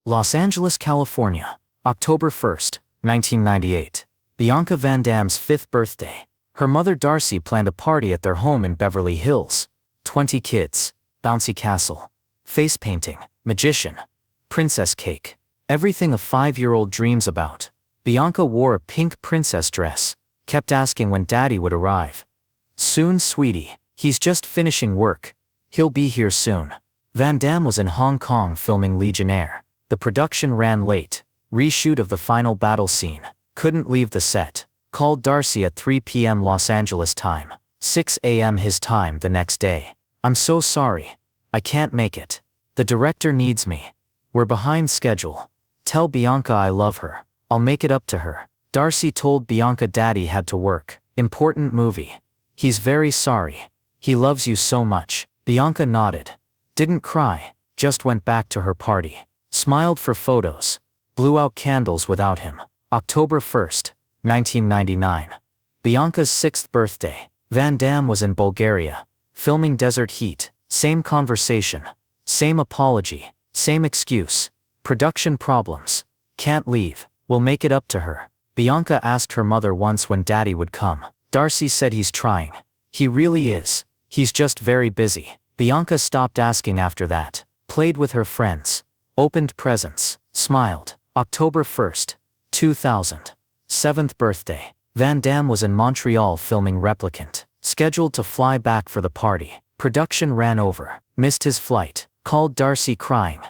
Los Angeles, California, October 1st, 1998. Bianca Van Damme's 5th birthday. Her mother Darcy planned a party at their home in Beverly Hills. 20 kids, bouncy castle, face painting, magician, princess cake. Everything a 5-year-old dreams about. Bianca wore a pink princess dress, kept asking when Daddy would arrive. Soon, sweetie, he's just finishing work. He'll be here soon. Van Damme was in Hong Kong filming Legionnaire. The production ran late. Reshoot of the final battle scene. Couldn't leave the set. Called Darcy at 3 p.m. Los Angeles time, 6 a.m. his time the next day. I'm so sorry. I can't make it. The director needs me. We're behind schedule. Tell Bianca I love her. I'll make it up to her. Darcy told Bianca Daddy had to work. Important movie. He's very sorry. He loves you so much. Bianca nodded. Didn't cry. Just went back to her party. Smiled for photos. Blew out candles without him. October 1st, 1999. Bianca's 6th birthday. Van Damme was in Bulgaria. Filming Desert Heat. Same conversation. Same apology. Same excuse. Production problems. Can't leave. We'll make it up to her. Bianca asked her mother once when Daddy would come. Darcy said he's trying. He really is. He's just very busy. Bianca stopped asking after that. Played with her friends. Opened presents. Smiled. October 1st, 2000. 7th birthday. Van Damme was in Montreal filming Replicant. Scheduled to fly back for the party. Production ran over. Missed his flight. Called Darcy crying.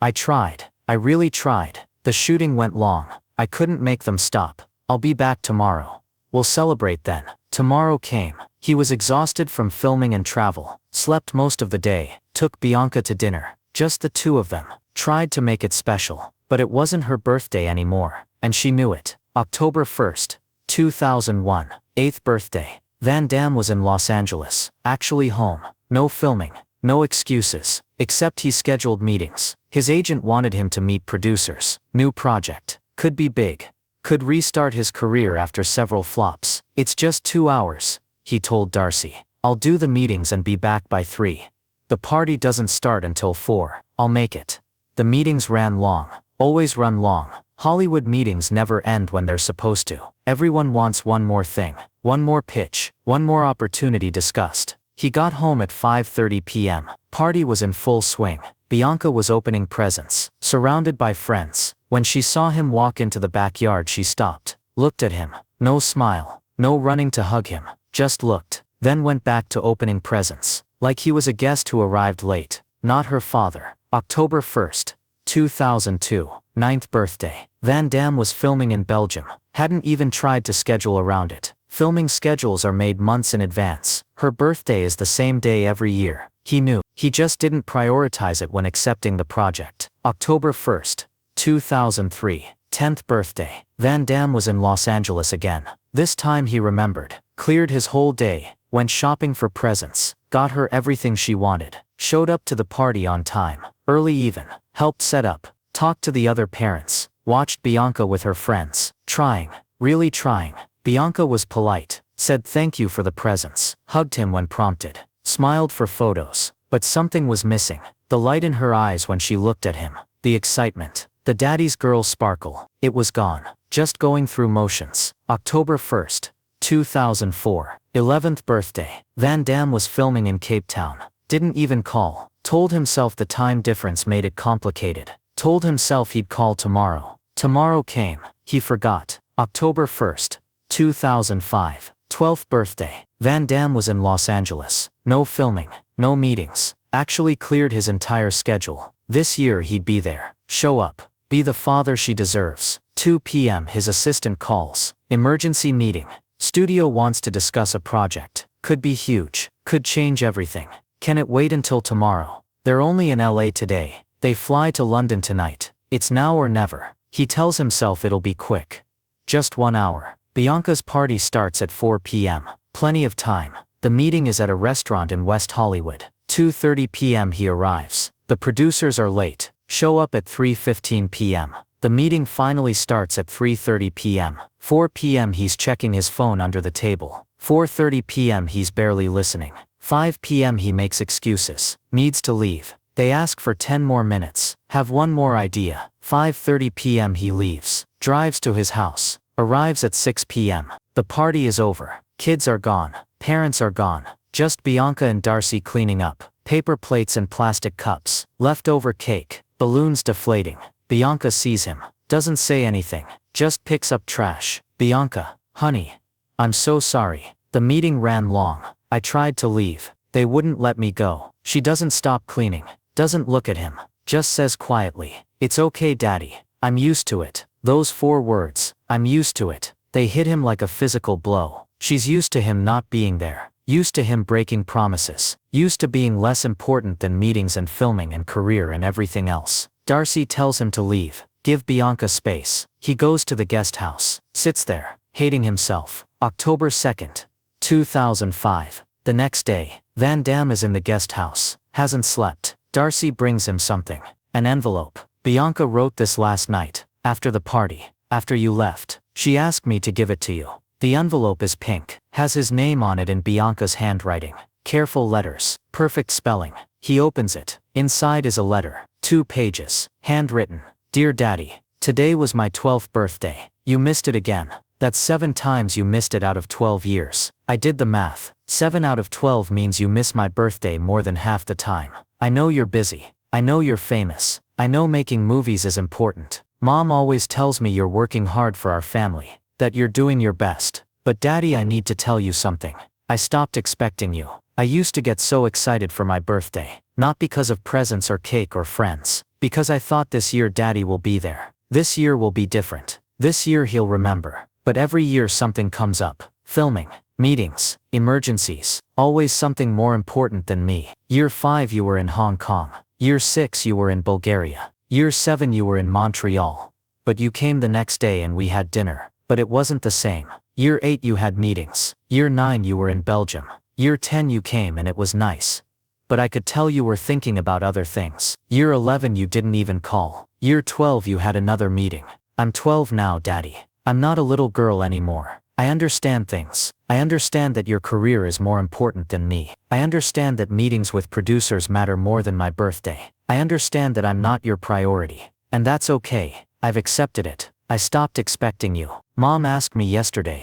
I tried. I really tried. The shooting went long. I couldn't make them stop. I'll be back tomorrow. We'll celebrate then. Tomorrow came. He was exhausted from filming and travel. Slept most of the day. Took Bianca to dinner. Just the two of them. Tried to make it special. But it wasn't her birthday anymore. And she knew it. October 1st, 2001. 8th birthday. Van Damme was in Los Angeles. Actually home. No filming. No excuses. Except he scheduled meetings. His agent wanted him to meet producers. New project. Could be big. Could restart his career after several flops. It's just 2 hours, he told Darcy. I'll do the meetings and be back by 3. The party doesn't start until 4. I'll make it. The meetings ran long. Always run long. Hollywood meetings never end when they're supposed to. Everyone wants one more thing. One more pitch. One more opportunity discussed. He got home at 5:30 p.m. Party was in full swing. Bianca was opening presents. Surrounded by friends. When she saw him walk into the backyard she stopped. Looked at him. No smile. No running to hug him. Just looked. Then went back to opening presents. Like he was a guest who arrived late. Not her father. October 1st, 2002. 9th birthday. Van Damme was filming in Belgium. Hadn't even tried to schedule around it. Filming schedules are made months in advance. Her birthday is the same day every year. He knew. He just didn't prioritize it when accepting the project. October 1st, 2003. 10th birthday. Van Damme was in Los Angeles again. This time he remembered. Cleared his whole day. Went shopping for presents. Got her everything she wanted. Showed up to the party on time. Early even. Helped set up. Talked to the other parents. Watched Bianca with her friends. Trying. Really trying. Bianca was polite. Said thank you for the presents. Hugged him when prompted. Smiled for photos. But something was missing. The light in her eyes when she looked at him. The excitement. The daddy's girl sparkle. It was gone. Just going through motions. October 1st, 2004. 11th birthday. Van Damme was filming in Cape Town. Didn't even call. Told himself the time difference made it complicated. Told himself he'd call tomorrow. Tomorrow came. He forgot. October 1st, 2005. 12th birthday. Van Damme was in Los Angeles. No filming. No meetings. Actually cleared his entire schedule. This year he'd be there. Show up. Be the father she deserves. 2 p.m. his assistant calls. Emergency meeting. Studio wants to discuss a project. Could be huge. Could change everything. Can it wait until tomorrow? They're only in LA today. They fly to London tonight. It's now or never. He tells himself it'll be quick. Just 1 hour. Bianca's party starts at 4 p.m. Plenty of time. The meeting is at a restaurant in West Hollywood. 2:30 p.m. he arrives. The producers are late. Show up at 3:15 p.m. The meeting finally starts at 3:30 p.m. 4 p.m. he's checking his phone under the table. 4:30 p.m. he's barely listening. 5 p.m. he makes excuses. Needs to leave. They ask for 10 more minutes. Have one more idea. 5:30 p.m. he leaves. Drives to his house. Arrives at 6 p.m. The party is over. Kids are gone. Parents are gone. Just Bianca and Darcy cleaning up. Paper plates and plastic cups. Leftover cake. Balloons deflating. Bianca sees him. Doesn't say anything. Just picks up trash. Bianca, honey. I'm so sorry. The meeting ran long. I tried to leave. They wouldn't let me go. She doesn't stop cleaning. Doesn't look at him. Just says quietly, "It's okay, Daddy. I'm used to it." Those 4 words, "I'm used to it," they hit him like a physical blow. She's used to him not being there. Used to him breaking promises. Used to being less important than meetings and filming and career and everything else. Darcy tells him to leave. Give Bianca space. He goes to the guest house. Sits there, hating himself. October 2nd, 2005. The next day, Van Damme is in the guest house. Hasn't slept. Darcy brings him something. An envelope. "Bianca wrote this last night, after the party, after you left. She asked me to give it to you." The envelope is pink. Has his name on it in Bianca's handwriting. Careful letters. Perfect spelling. He opens it. Inside is a letter. 2 pages. Handwritten. "Dear Daddy, today was my 12th birthday. You missed it again. That's 7 times you missed it out of 12 years. I did the math. 7 out of 12 means you miss my birthday more than half the time. I know you're busy. I know you're famous. I know making movies is important. Mom always tells me you're working hard for our family, that you're doing your best. But Daddy, I need to tell you something. I stopped expecting you. I used to get so excited for my birthday, not because of presents or cake or friends, because I thought this year Daddy will be there. This year will be different. This year he'll remember. But every year something comes up. Filming, meetings, emergencies, always something more important than me. Year 5 you were in Hong Kong. Year 6 you were in Bulgaria. Year 7 you were in Montreal. But you came the next day and we had dinner. But it wasn't the same. Year 8 you had meetings. Year 9 you were in Belgium. Year 10 you came and it was nice. But I could tell you were thinking about other things. Year 11 you didn't even call. Year 12 you had another meeting. I'm 12 now, Daddy. I'm not a little girl anymore. I understand things. I understand that your career is more important than me. I understand that meetings with producers matter more than my birthday. I understand that I'm not your priority. And that's okay. I've accepted it. I stopped expecting you. Mom asked me yesterday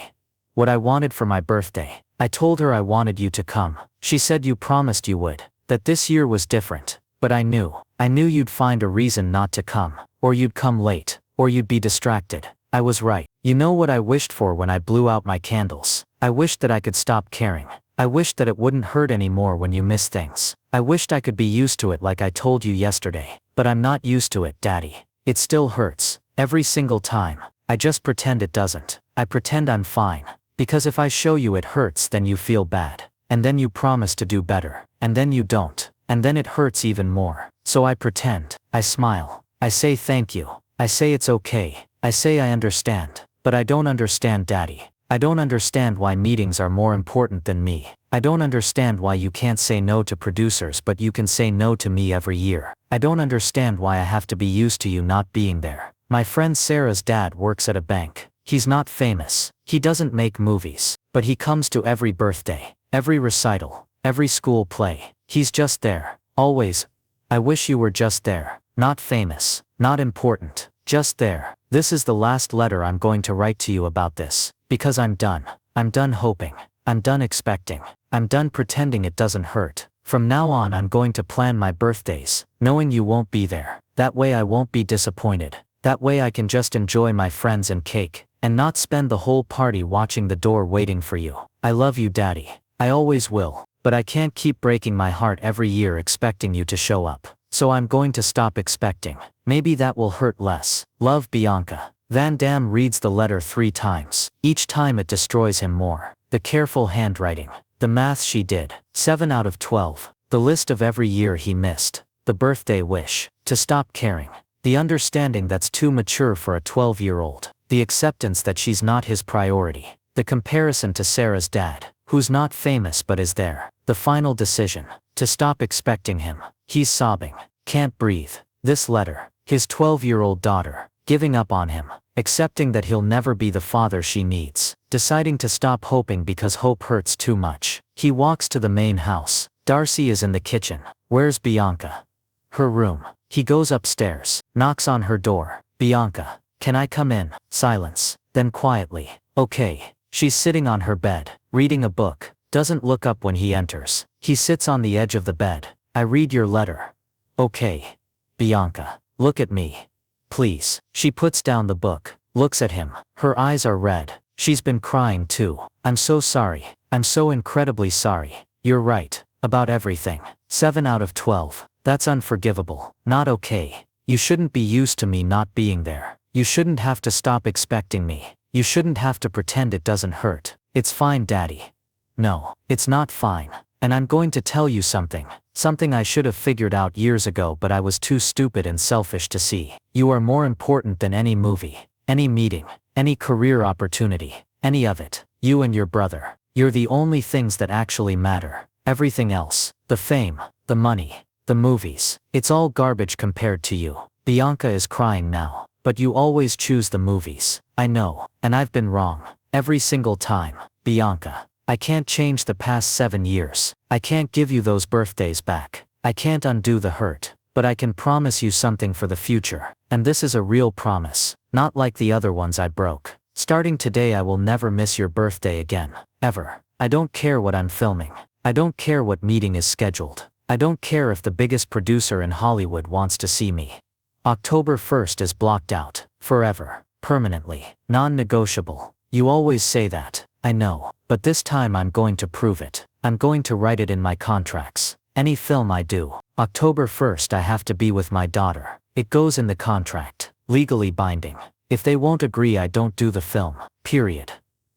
what I wanted for my birthday. I told her I wanted you to come. She said you promised you would. That this year was different. But I knew you'd find a reason not to come. Or you'd come late. Or you'd be distracted. I was right. You know what I wished for when I blew out my candles? I wished that I could stop caring. I wished that it wouldn't hurt anymore when you miss things. I wished I could be used to it like I told you yesterday. But I'm not used to it, Daddy. It still hurts. Every single time. I just pretend it doesn't. I pretend I'm fine. Because if I show you it hurts, then you feel bad. And then you promise to do better. And then you don't. And then it hurts even more. So I pretend. I smile. I say thank you. I say it's okay. I say I understand. But I don't understand, Daddy. I don't understand why meetings are more important than me. I don't understand why you can't say no to producers but you can say no to me every year. I don't understand why I have to be used to you not being there. My friend Sarah's dad works at a bank. He's not famous. He doesn't make movies. But he comes to every birthday, every recital, every school play. He's just there. Always. I wish you were just there. Not famous. Not important. Just there. This is the last letter I'm going to write to you about this. Because I'm done. I'm done hoping. I'm done expecting. I'm done pretending it doesn't hurt. From now on I'm going to plan my birthdays, knowing you won't be there. That way I won't be disappointed. That way I can just enjoy my friends and cake, and not spend the whole party watching the door waiting for you. I love you, Daddy. I always will. But I can't keep breaking my heart every year expecting you to show up. So I'm going to stop expecting. Maybe that will hurt less. Love, Bianca. Van Damme reads the letter 3 times. Each time it destroys him more. The careful handwriting. The math she did. 7 out of 12. The list of every year he missed. The birthday wish. To stop caring. The understanding that's too mature for a 12-year-old. The acceptance that she's not his priority. The comparison to Sarah's dad, who's not famous but is there. The final decision. To stop expecting him. He's sobbing. Can't breathe. This letter. His 12-year-old daughter. Giving up on him. Accepting that he'll never be the father she needs. Deciding to stop hoping because hope hurts too much. He walks to the main house. Darcy is in the kitchen. Where's Bianca? Her room. He goes upstairs, knocks on her door. Bianca, can I come in? Silence. Then quietly, okay. She's sitting on her bed, reading a book. Doesn't look up when he enters. He sits on the edge of the bed. I read your letter. Okay. Bianca, look at me. Please. She puts down the book, looks at him. Her eyes are red. She's been crying too. I'm so sorry. I'm so incredibly sorry. You're right. About everything. 7 out of 12. That's unforgivable. Not okay. You shouldn't be used to me not being there. You shouldn't have to stop expecting me. You shouldn't have to pretend it doesn't hurt. It's fine, Daddy. No, it's not fine. And I'm going to tell you something. Something I should have figured out years ago, but I was too stupid and selfish to see. You are more important than any movie, any meeting, any career opportunity, any of it. You and your brother. You're the only things that actually matter. Everything else, the fame, the money, the movies, it's all garbage compared to you. Bianca is crying now. But you always choose the movies. I know, and I've been wrong. Every single time. Bianca, I can't change the past 7 years. I can't give you those birthdays back. I can't undo the hurt. But I can promise you something for the future. And this is a real promise. Not like the other ones I broke. Starting today I will never miss your birthday again. Ever. I don't care what I'm filming. I don't care what meeting is scheduled. I don't care if the biggest producer in Hollywood wants to see me. October 1st is blocked out. Forever. Permanently. Non-negotiable. You always say that. I know. But this time I'm going to prove it. I'm going to write it in my contracts. Any film I do. October 1st I have to be with my daughter. It goes in the contract. Legally binding. If they won't agree I don't do the film. Period.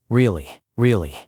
Really. Really.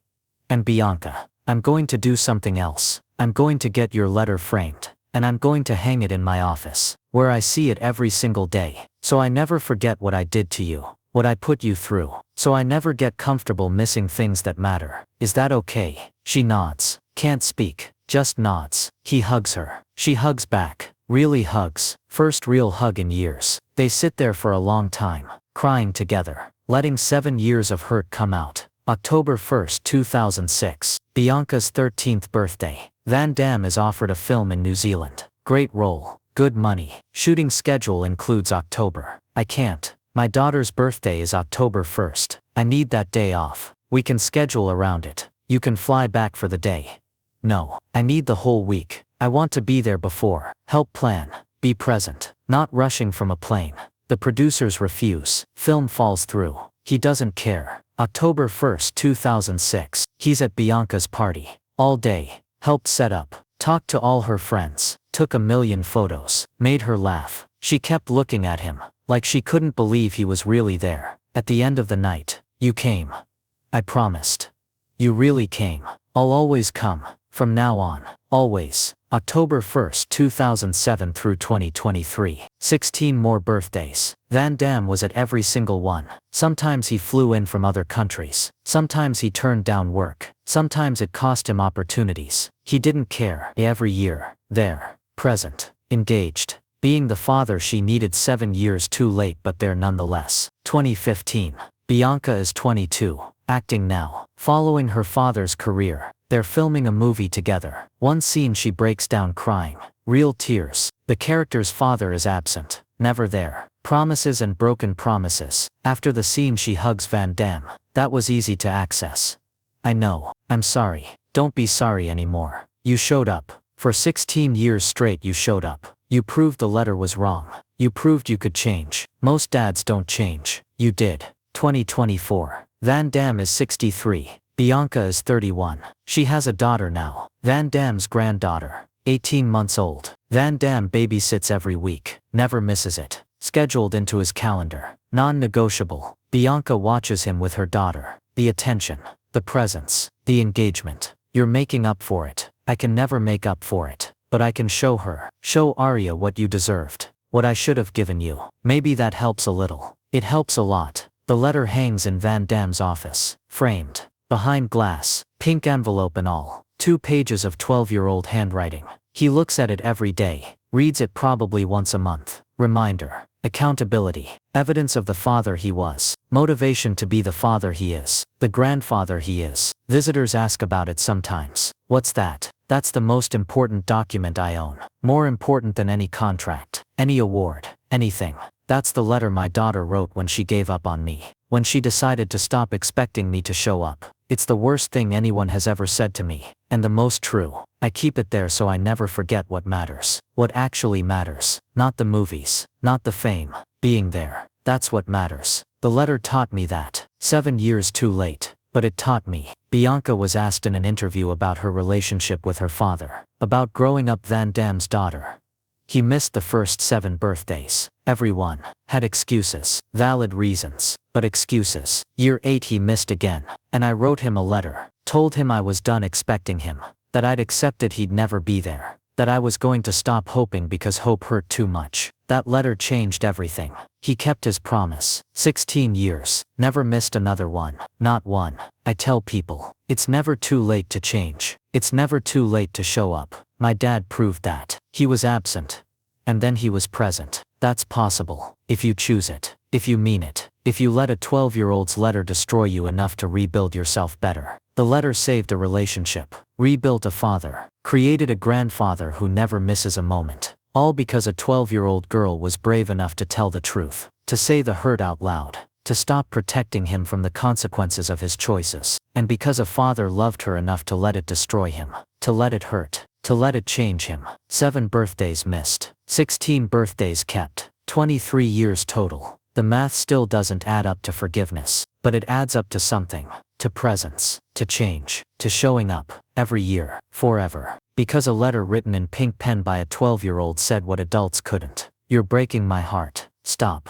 And Bianca, I'm going to do something else. I'm going to get your letter framed. And I'm going to hang it in my office, where I see it every single day, so I never forget what I did to you, what I put you through, so I never get comfortable missing things that matter. Is that okay? She nods. Can't speak, just nods. He hugs her. She hugs back. Really hugs. First real hug in years. They sit there for a long time, crying together, letting 7 years of hurt come out. October 1st, 2006. Bianca's 13th birthday. Van Damme is offered a film in New Zealand. Great role. Good money. Shooting schedule includes October. I can't. My daughter's birthday is October 1st. I need that day off. We can schedule around it. You can fly back for the day. No. I need the whole week. I want to be there before. Help plan. Be present. Not rushing from a plane. The producers refuse. Film falls through. He doesn't care. October 1st, 2006. He's at Bianca's party. All day. Helped set up. Talked to all her friends. Took a million photos. Made her laugh. She kept looking at him, like she couldn't believe he was really there. At the end of the night, you came. I promised. You really came. I'll always come. From now on. Always. October 1st, 2007 through 2023. 16 more birthdays. Van Damme was at every single one. Sometimes he flew in from other countries. Sometimes he turned down work. Sometimes it cost him opportunities. He didn't care. Every year. There. Present. Engaged. Being the father she needed 7 years too late, but there nonetheless. 2015. Bianca is 22. Acting now. Following her father's career. They're filming a movie together. One scene she breaks down crying. Real tears. The character's father is absent. Never there. Promises and broken promises. After the scene she hugs Van Damme. That was easy to access. I know. I'm sorry. Don't be sorry anymore. You showed up. For 16 years straight you showed up. You proved the letter was wrong. You proved you could change. Most dads don't change. You did. 2024. Van Damme is 63. Bianca is 31. She has a daughter now. Van Damme's granddaughter. 18 months old. Van Damme babysits every week. Never misses it. Scheduled into his calendar. Non-negotiable. Bianca watches him with her daughter. The attention. The presence. The engagement. You're making up for it. I can never make up for it. But I can show her. Show Arya what you deserved. What I should have given you. Maybe that helps a little. It helps a lot. The letter hangs in Van Damme's office. Framed. Behind glass. Pink envelope and all. 2 pages of 12-year-old handwriting. He looks at it every day. Reads it probably once a month. Reminder. Accountability. Evidence of the father he was. Motivation to be the father he is. The grandfather he is. Visitors ask about it sometimes. What's that? That's the most important document I own. More important than any contract, any award, anything. That's the letter my daughter wrote when she gave up on me. When she decided to stop expecting me to show up. It's the worst thing anyone has ever said to me, and the most true. I keep it there so I never forget what matters. What actually matters. Not the movies, not the fame. Being there. That's what matters. The letter taught me that. 7 years too late. But it taught me. Bianca was asked in an interview about her relationship with her father. About growing up Van Damme's daughter. He missed the first 7 birthdays. Everyone had excuses. Valid reasons. But excuses. Year 8 he missed again. And I wrote him a letter. Told him I was done expecting him. That I'd accepted he'd never be there. That I was going to stop hoping because hope hurt too much. That letter changed everything. He kept his promise. 16 years. Never missed another one. Not one. I tell people, it's never too late to change. It's never too late to show up. My dad proved that. He was absent. And then he was present. That's possible. If you choose it. If you mean it. If you let a 12-year-old's letter destroy you enough to rebuild yourself better. The letter saved a relationship. Rebuilt a father. Created a grandfather who never misses a moment. All because a 12-year-old girl was brave enough to tell the truth. To say the hurt out loud. To stop protecting him from the consequences of his choices. And because a father loved her enough to let it destroy him. To let it hurt. To let it change him. 7 birthdays missed. 16 birthdays kept. 23 years total. The math still doesn't add up to forgiveness. But it adds up to something. To presence. To change. To showing up. Every year. Forever. Because a letter written in pink pen by a 12-year-old said what adults couldn't. You're breaking my heart. Stop.